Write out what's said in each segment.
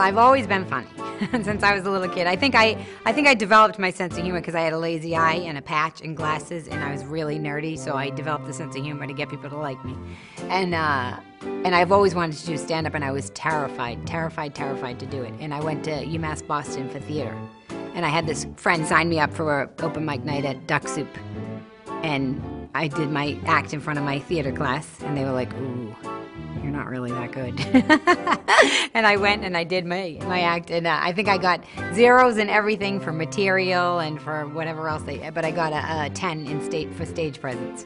I've always been funny since I was a little kid. I think I developed my sense of humor because I had a lazy eye and a patch and glasses, and I was really nerdy, so I developed a sense of humor to get people to like me. And I've always wanted to do stand-up, and I was terrified to do it. And I went to UMass Boston for theater. And I had this friend sign me up for an open mic night at Duck Soup. And I did my act in front of my theater class, and they were like, ooh, you're not really that good. And I went and I did my act, and I think I got zeros in everything for material and for whatever else but I got a 10 for stage presence.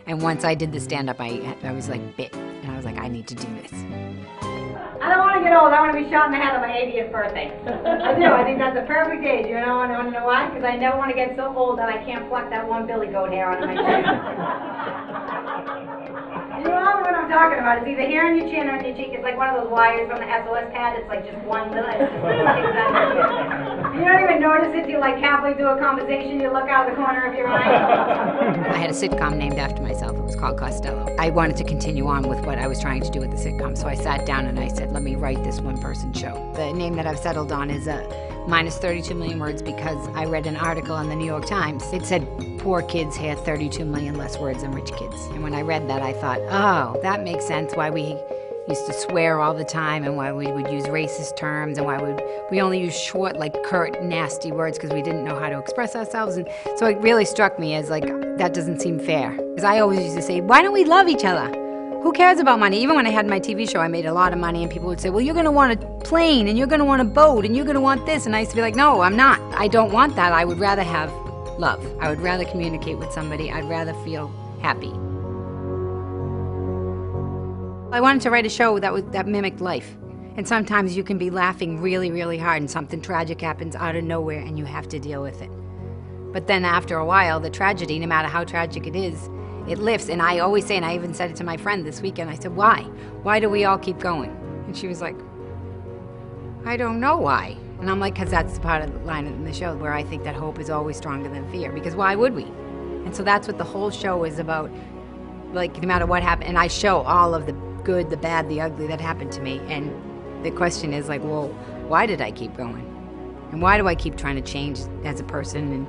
And once I did the stand-up, I was like bit, and I was like, I need to do this. I don't want to get old. I want to be shot in the head on my 80th birthday. I do. I think that's the perfect age, you know, and I want to know why? Because I never want to get so old that I can't pluck that one billy goat hair out of my chin. You know what I'm talking about. It's either here on your chin or on your cheek. It's like one of those wires from the SOS pad. It's like just one little, it's just like exactly. You don't even notice it till like halfway through a conversation. You look out of the corner of your eye. I had a sitcom named after myself. It was called Costello. I wanted to continue on with what I was trying to do with the sitcom, so I sat down and I said, let me write this one-person show. The name that I've settled on is minus 32 million words because I read an article in the New York Times. It said poor kids had 32 million less words than rich kids. And when I read that, I thought, oh, that makes sense why we used to swear all the time and why we would use racist terms and why we only use short, like curt, nasty words because we didn't know how to express ourselves. And so it really struck me as like, that doesn't seem fair. Because I always used to say, why don't we love each other? Who cares about money? Even when I had my TV show, I made a lot of money, and people would say, well, you're going to want a plane, and you're going to want a boat, and you're going to want this. And I used to be like, no, I'm not. I don't want that. I would rather have love. I would rather communicate with somebody. I'd rather feel happy. I wanted to write a show that mimicked life. And sometimes you can be laughing really, really hard, and something tragic happens out of nowhere, and you have to deal with it. But then after a while, the tragedy, no matter how tragic it is, it lifts. And I always say, and I even said it to my friend this weekend, I said, why? Why do we all keep going? And she was like, I don't know why. And I'm like, because that's the part of the line in the show where I think that hope is always stronger than fear, because why would we? And so that's what the whole show is about, like no matter what happened. And I show all of the good, the bad, the ugly that happened to me. And the question is like, well, why did I keep going? And why do I keep trying to change as a person and,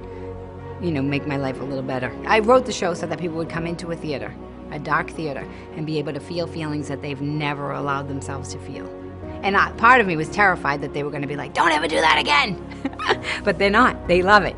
you know, make my life a little better? I wrote the show so that people would come into a theater, a dark theater, and be able to feel feelings that they've never allowed themselves to feel. And part of me was terrified that they were going to be like, don't ever do that again. But they're not. They love it.